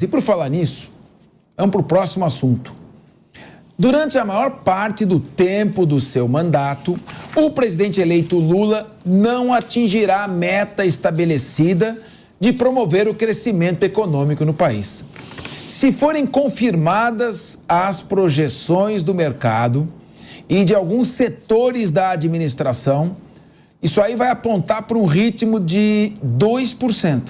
E por falar nisso, vamos para o próximo assunto. Durante a maior parte do tempo do seu mandato, o presidente eleito Lula não atingirá a meta estabelecida de promover o crescimento econômico no país. Se forem confirmadas as projeções do mercado e de alguns setores da administração, isso aí vai apontar para um ritmo de 2%.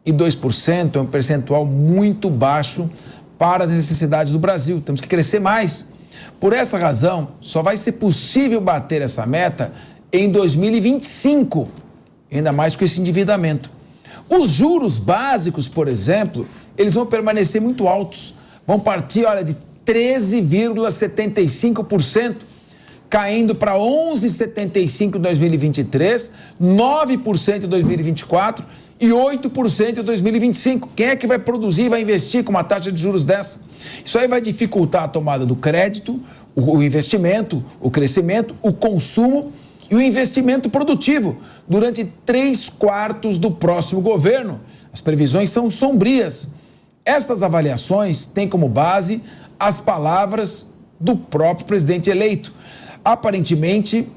E 2% é um percentual muito baixo para as necessidades do Brasil. Temos que crescer mais. Por essa razão, só vai ser possível bater essa meta em 2025, ainda mais com esse endividamento. Os juros básicos, por exemplo, eles vão permanecer muito altos. Vão partir, de 13,75%, caindo para 11,75% em 2023, 9% em 2024 e 8% em 2025. Quem é que vai produzir e vai investir com uma taxa de juros dessa? Isso aí vai dificultar a tomada do crédito, o investimento, o crescimento, o consumo e o investimento produtivo durante 3/4 do próximo governo. As previsões são sombrias. Estas avaliações têm como base as palavras do próprio presidente eleito, aparentemente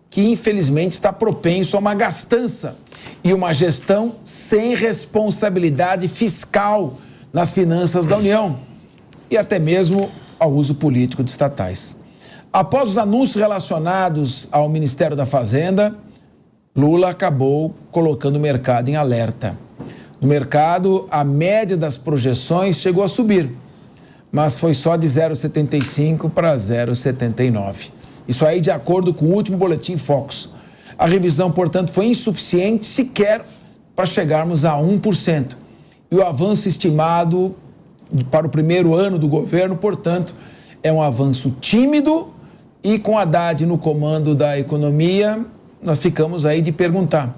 que infelizmente está propenso a uma gastança e uma gestão sem responsabilidade fiscal nas finanças da União e até mesmo ao uso político de estatais. Após os anúncios relacionados ao Ministério da Fazenda, Lula acabou colocando o mercado em alerta. No mercado, a média das projeções chegou a subir, mas foi só de 0,75 para 0,79. Isso aí de acordo com o último boletim Focus. A revisão, portanto, foi insuficiente sequer para chegarmos a 1%. E o avanço estimado para o primeiro ano do governo, portanto, é um avanço tímido e com Haddad no comando da economia, nós ficamos aí de perguntar: o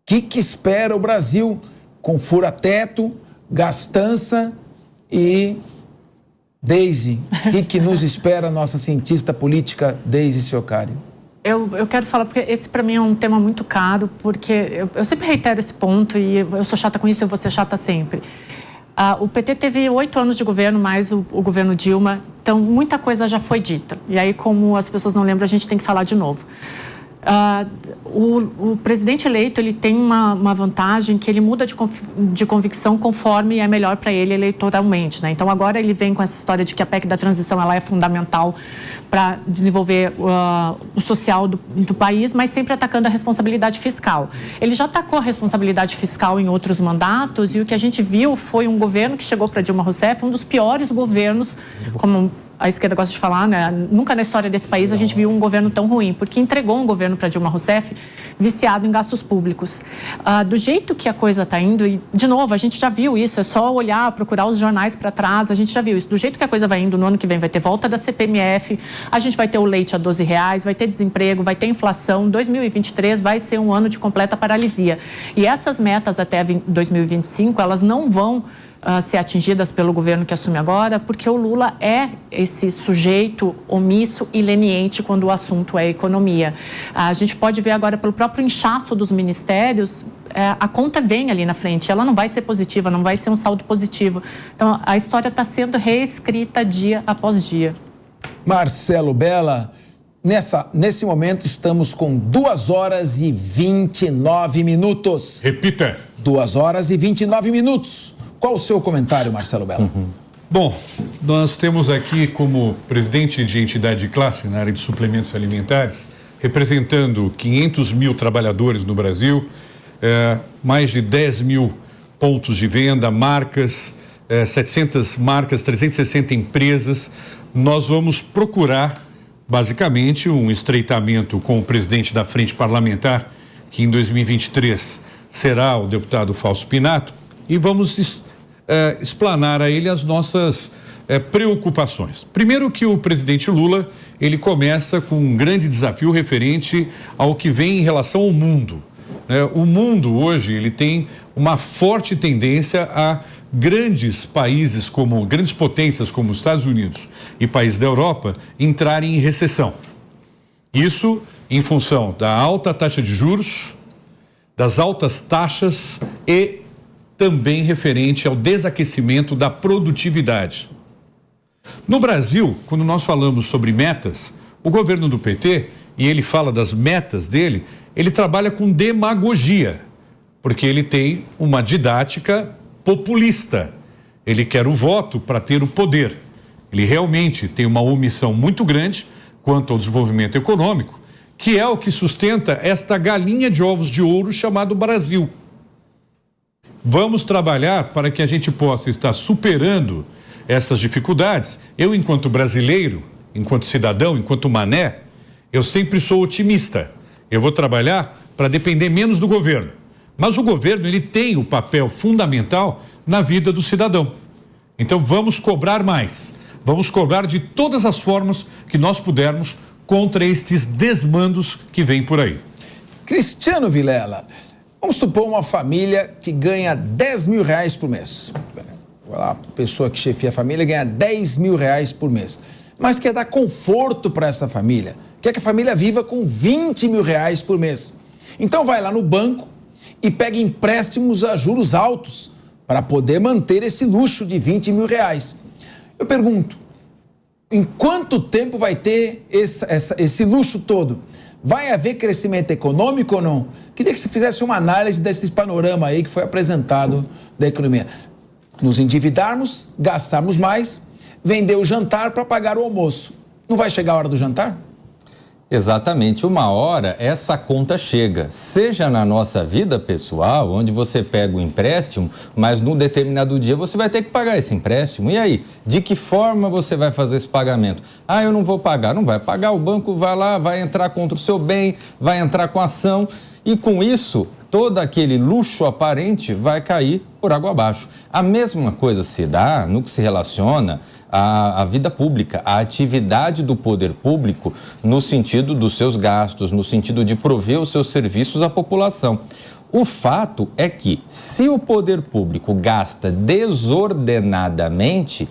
que espera o Brasil com fura-teto, gastança e... Deise, o que nos espera a nossa cientista política, Deise Ciocari? Eu quero falar, porque esse para mim é um tema muito caro, porque eu sempre reitero esse ponto e eu sou chata com isso e eu vou ser chata sempre. O PT teve 8 anos de governo, mais o governo Dilma, então muita coisa já foi dita. E aí, como as pessoas não lembram, a gente tem que falar de novo. O presidente eleito, ele tem uma vantagem que ele muda de convicção conforme é melhor para ele eleitoralmente, né? Então agora ele vem com essa história de que a PEC da transição ela é fundamental para desenvolver o social do país, mas sempre atacando a responsabilidade fiscal. Ele já atacou a responsabilidade fiscal em outros mandatos e o que a gente viu foi um governo que chegou para Dilma Rousseff, um dos piores governos, como a esquerda gosta de falar, né? Nunca na história desse país a gente viu um governo tão ruim, porque entregou um governo para Dilma Rousseff viciado em gastos públicos. Do jeito que a coisa está indo, e de novo, a gente já viu isso, é só olhar, procurar os jornais para trás, a gente já viu isso. Do jeito que a coisa vai indo, no ano que vem vai ter volta da CPMF, a gente vai ter o leite a R$12, vai ter desemprego, vai ter inflação, 2023 vai ser um ano de completa paralisia. E essas metas até 2025, elas não vão ser atingidas pelo governo que assume agora, porque o Lula é esse sujeito omisso e leniente quando o assunto é economia. A gente pode ver agora pelo próprio inchaço dos ministérios, a conta vem ali na frente, ela não vai ser positiva, não vai ser um saldo positivo. Então, a história está sendo reescrita dia após dia. Marcelo Bella, nesse momento estamos com 2h29. Repita. 2h29. Qual o seu comentário, Marcelo Bella? Bom, nós temos aqui como presidente de entidade de classe na área de suplementos alimentares, representando 500 mil trabalhadores no Brasil, mais de 10 mil pontos de venda, marcas, 700 marcas, 360 empresas. Nós vamos procurar, basicamente, um estreitamento com o presidente da Frente Parlamentar, que em 2023 será o deputado Fausto Pinato, e vamos explanar a ele as nossas preocupações. Primeiro que o presidente Lula, ele começa com um grande desafio referente ao que vem em relação ao mundo. O mundo hoje, ele tem uma forte tendência a grandes países, grandes potências como os Estados Unidos e países da Europa entrarem em recessão. Isso em função da alta taxa de juros, das altas taxas e também referente ao desaquecimento da produtividade. No Brasil, quando nós falamos sobre metas, o governo do PT, e ele fala das metas dele, ele trabalha com demagogia, porque ele tem uma didática populista. Ele quer o voto para ter o poder. Ele realmente tem uma omissão muito grande quanto ao desenvolvimento econômico, que é o que sustenta esta galinha de ovos de ouro chamado Brasil. Vamos trabalhar para que a gente possa estar superando essas dificuldades. Eu, enquanto brasileiro, enquanto cidadão, enquanto mané, eu sempre sou otimista. Eu vou trabalhar para depender menos do governo. Mas o governo, ele tem o papel fundamental na vida do cidadão. Então vamos cobrar mais. Vamos cobrar de todas as formas que nós pudermos contra estes desmandos que vêm por aí. Cristiano Vilela, vamos supor uma família que ganha 10 mil reais por mês. A pessoa que chefia a família ganha 10 mil reais por mês, mas quer dar conforto para essa família, quer que a família viva com 20 mil reais por mês. Então vai lá no banco e pega empréstimos a juros altos para poder manter esse luxo de 20 mil reais. Eu pergunto, em quanto tempo vai ter esse luxo todo? Vai haver crescimento econômico ou não? Queria que você fizesse uma análise desse panorama aí que foi apresentado da economia. Nos endividarmos, gastarmos mais, vender o jantar para pagar o almoço. Não vai chegar a hora do jantar? Exatamente, uma hora essa conta chega, seja na nossa vida pessoal, onde você pega o empréstimo, mas num determinado dia você vai ter que pagar esse empréstimo. E aí, de que forma você vai fazer esse pagamento? Ah, eu não vou pagar. Não vai pagar, o banco vai lá, vai entrar contra o seu bem, vai entrar com ação e com isso todo aquele luxo aparente vai cair por água abaixo. A mesma coisa se dá no que se relaciona à vida pública, à atividade do poder público no sentido dos seus gastos, no sentido de prover os seus serviços à população. O fato é que, se o poder público gasta desordenadamente,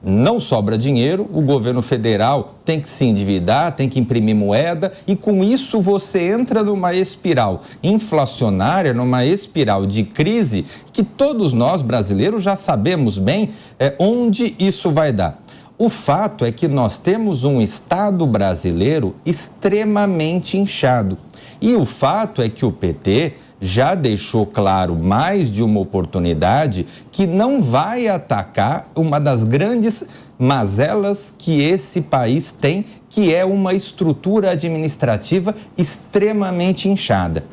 não sobra dinheiro, o governo federal tem que se endividar, tem que imprimir moeda e com isso você entra numa espiral inflacionária, numa espiral de crise que todos nós brasileiros já sabemos bem onde isso vai dar. O fato é que nós temos um Estado brasileiro extremamente inchado e o fato é que o PT já deixou claro mais de uma oportunidade que não vai atacar uma das grandes mazelas que esse país tem, que é uma estrutura administrativa extremamente inchada.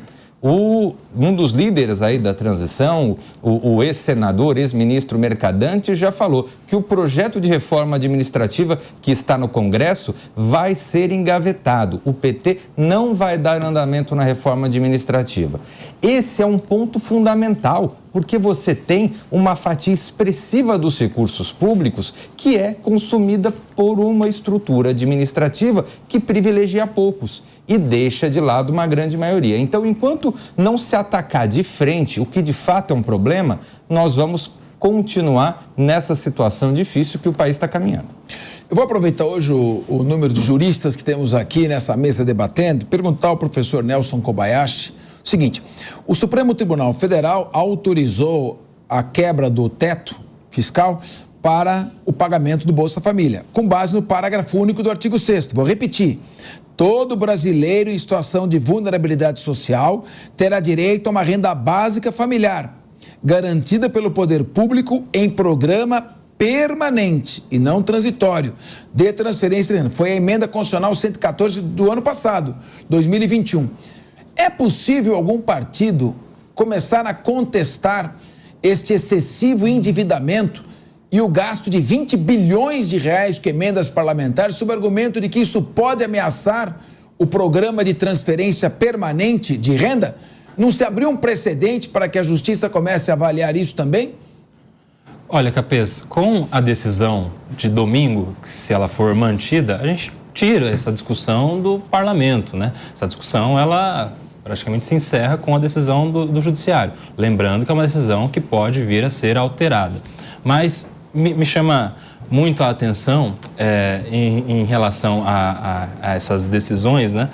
Um dos líderes aí da transição, o ex-senador, ex-ministro Mercadante, já falou que o projeto de reforma administrativa que está no Congresso vai ser engavetado. O PT não vai dar andamento na reforma administrativa. Esse é um ponto fundamental, porque você tem uma fatia expressiva dos recursos públicos que é consumida por uma estrutura administrativa que privilegia poucos e deixa de lado uma grande maioria. Então, enquanto não se atacar de frente o que de fato é um problema, nós vamos continuar nessa situação difícil que o país está caminhando. Eu vou aproveitar hoje o número de juristas que temos aqui nessa mesa debatendo, perguntar ao professor Nelson Kobayashi o seguinte: o Supremo Tribunal Federal autorizou a quebra do teto fiscal para o pagamento do Bolsa Família, com base no parágrafo único do artigo 6º. Vou repetir. Todo brasileiro em situação de vulnerabilidade social terá direito a uma renda básica familiar, garantida pelo poder público em programa permanente e não transitório de transferência. Foi a emenda constitucional 114 do ano passado, 2021. É possível algum partido começar a contestar este excessivo endividamento e o gasto de 20 bilhões de reais com emendas parlamentares, sob o argumento de que isso pode ameaçar o programa de transferência permanente de renda? Não se abriu um precedente para que a Justiça comece a avaliar isso também? Olha, Capês, com a decisão de domingo, se ela for mantida, a gente tira essa discussão do parlamento, né? Essa discussão, ela praticamente se encerra com a decisão do judiciário. Lembrando que é uma decisão que pode vir a ser alterada. Mas me chama muito a atenção em relação a essas decisões, né?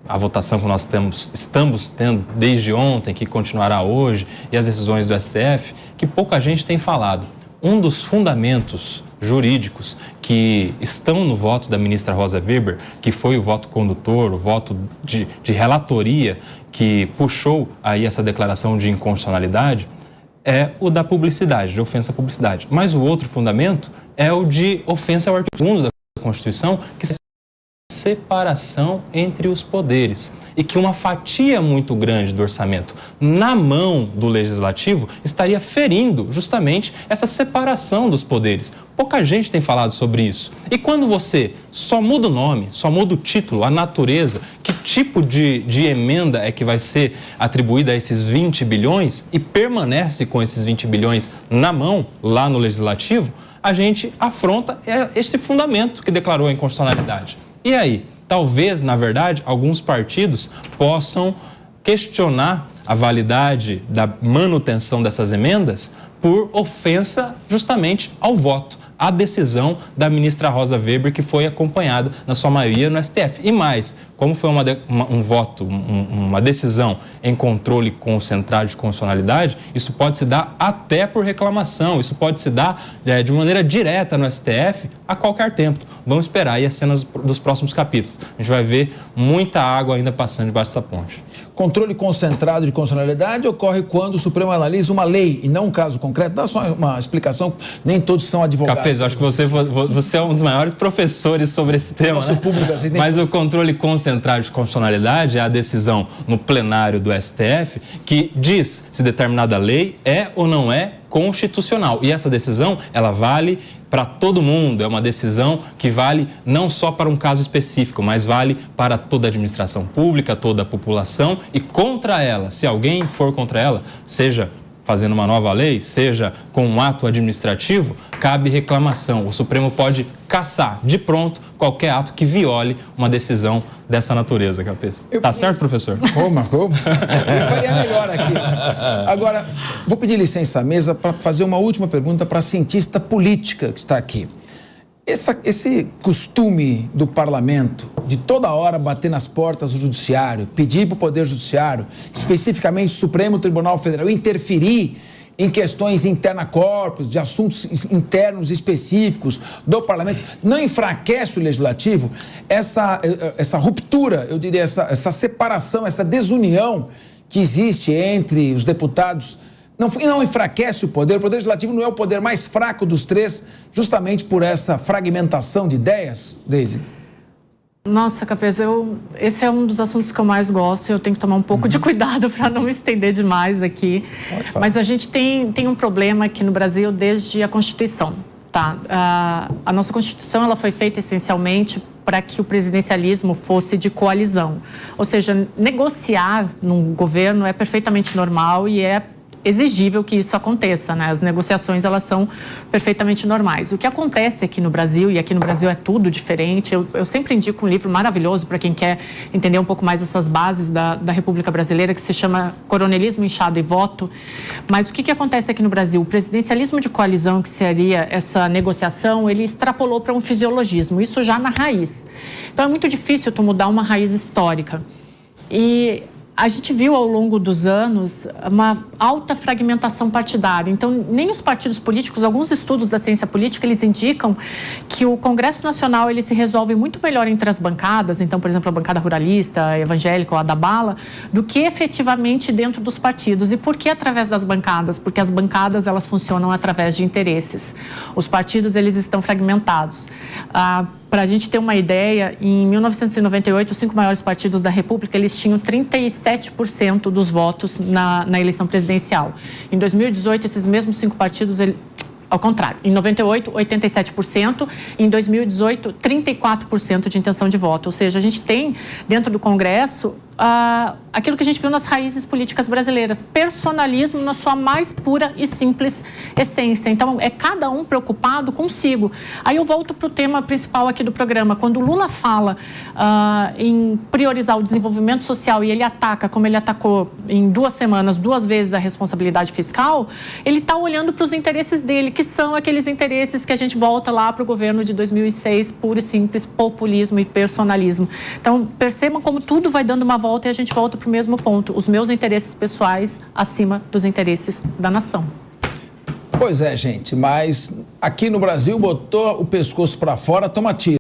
a votação que nós estamos tendo desde ontem, que continuará hoje, e as decisões do STF, que pouca gente tem falado. Um dos fundamentos jurídicos que estão no voto da ministra Rosa Weber, que foi o voto condutor, o voto de relatoria que puxou aí essa declaração de inconstitucionalidade, é o da publicidade, de ofensa à publicidade. Mas o outro fundamento é o de ofensa ao artigo 2º da Constituição, que é a separação entre os poderes. E que uma fatia muito grande do orçamento na mão do Legislativo estaria ferindo justamente essa separação dos poderes. Pouca gente tem falado sobre isso. E quando você só muda o nome, só muda o título, a natureza, que tipo de emenda é que vai ser atribuída a esses 20 bilhões e permanece com esses 20 bilhões na mão, lá no Legislativo, a gente afronta esse fundamento que declarou a inconstitucionalidade. E aí? Talvez, na verdade, alguns partidos possam questionar a validade da manutenção dessas emendas por ofensa justamente ao voto, à decisão da ministra Rosa Weber, que foi acompanhada, na sua maioria, no STF. E mais, como foi uma decisão em controle concentrado de constitucionalidade, isso pode se dar até por reclamação, isso pode se dar de maneira direta no STF a qualquer tempo. Vamos esperar aí as cenas dos próximos capítulos. A gente vai ver muita água ainda passando debaixo dessa ponte. Controle concentrado de constitucionalidade ocorre quando o Supremo analisa uma lei e não um caso concreto. Dá só uma explicação, nem todos são advogados. Capês, eu acho que você é um dos maiores professores sobre esse tema, Nosso público, assim, mas o controle concentrado de constitucionalidade é a decisão no plenário do STF que diz se determinada lei é ou não é constitucional. E essa decisão, ela vale para todo mundo. É uma decisão que vale não só para um caso específico, mas vale para toda a administração pública, toda a população. E contra ela, se alguém for contra ela, seja fazendo uma nova lei, seja com um ato administrativo, cabe reclamação. O Supremo pode cassar de pronto qualquer ato que viole uma decisão dessa natureza, Capês. Tá certo, professor? Como? Eu faria melhor aqui. Agora, vou pedir licença à mesa para fazer uma última pergunta para a cientista política que está aqui. Esse costume do parlamento de toda hora bater nas portas do judiciário, pedir para o Poder Judiciário, especificamente o Supremo Tribunal Federal, interferir em questões interna corpus, de assuntos internos específicos do parlamento, não enfraquece o legislativo? Essa ruptura, eu diria, essa separação, essa desunião que existe entre os deputados, não enfraquece o poder legislativo não é o poder mais fraco dos três, justamente por essa fragmentação de ideias, Deise? Nossa, Capês, esse é um dos assuntos que eu mais gosto e eu tenho que tomar um pouco de cuidado para não me estender demais aqui. Mas a gente tem um problema aqui no Brasil desde a Constituição, tá? A nossa Constituição, ela foi feita essencialmente para que o presidencialismo fosse de coalizão. Ou seja, negociar num governo é perfeitamente normal e é exigível que isso aconteça, né? As negociações, elas são perfeitamente normais. O que acontece aqui no Brasil, e aqui no Brasil é tudo diferente, eu sempre indico um livro maravilhoso para quem quer entender um pouco mais essas bases da República Brasileira, que se chama Coronelismo, Inchado e Voto. Mas o que acontece aqui no Brasil? O presidencialismo de coalizão, que seria essa negociação, ele extrapolou para um fisiologismo, isso já na raiz. Então é muito difícil tu mudar uma raiz histórica. E a gente viu ao longo dos anos uma alta fragmentação partidária. Então, nem os partidos políticos, alguns estudos da ciência política, eles indicam que o Congresso Nacional ele se resolve muito melhor entre as bancadas, então, por exemplo, a bancada ruralista, a evangélica ou a da bala, do que efetivamente dentro dos partidos. E por que através das bancadas? Porque as bancadas, elas funcionam através de interesses. Os partidos, eles estão fragmentados. Para a gente ter uma ideia, em 1998, os 5 maiores partidos da República, eles tinham 37% dos votos na eleição presidencial. Em 2018, esses mesmos 5 partidos, ao contrário, em 98, 87%, em 2018, 34% de intenção de voto. Ou seja, a gente tem, dentro do Congresso, aquilo que a gente viu nas raízes políticas brasileiras, personalismo na sua mais pura e simples essência. Então, é cada um preocupado consigo. Aí eu volto para o tema principal aqui do programa. Quando o Lula fala em priorizar o desenvolvimento social e ele ataca, como ele atacou em 2 semanas, 2 vezes a responsabilidade fiscal, ele está olhando para os interesses dele, que são aqueles interesses que a gente volta lá para o governo de 2006, puro e simples, populismo e personalismo. Então, percebam como tudo vai dando uma volta e a gente volta para o mesmo ponto. Os meus interesses pessoais acima dos interesses da nação. Pois é, gente, mas aqui no Brasil botou o pescoço para fora, toma tiro.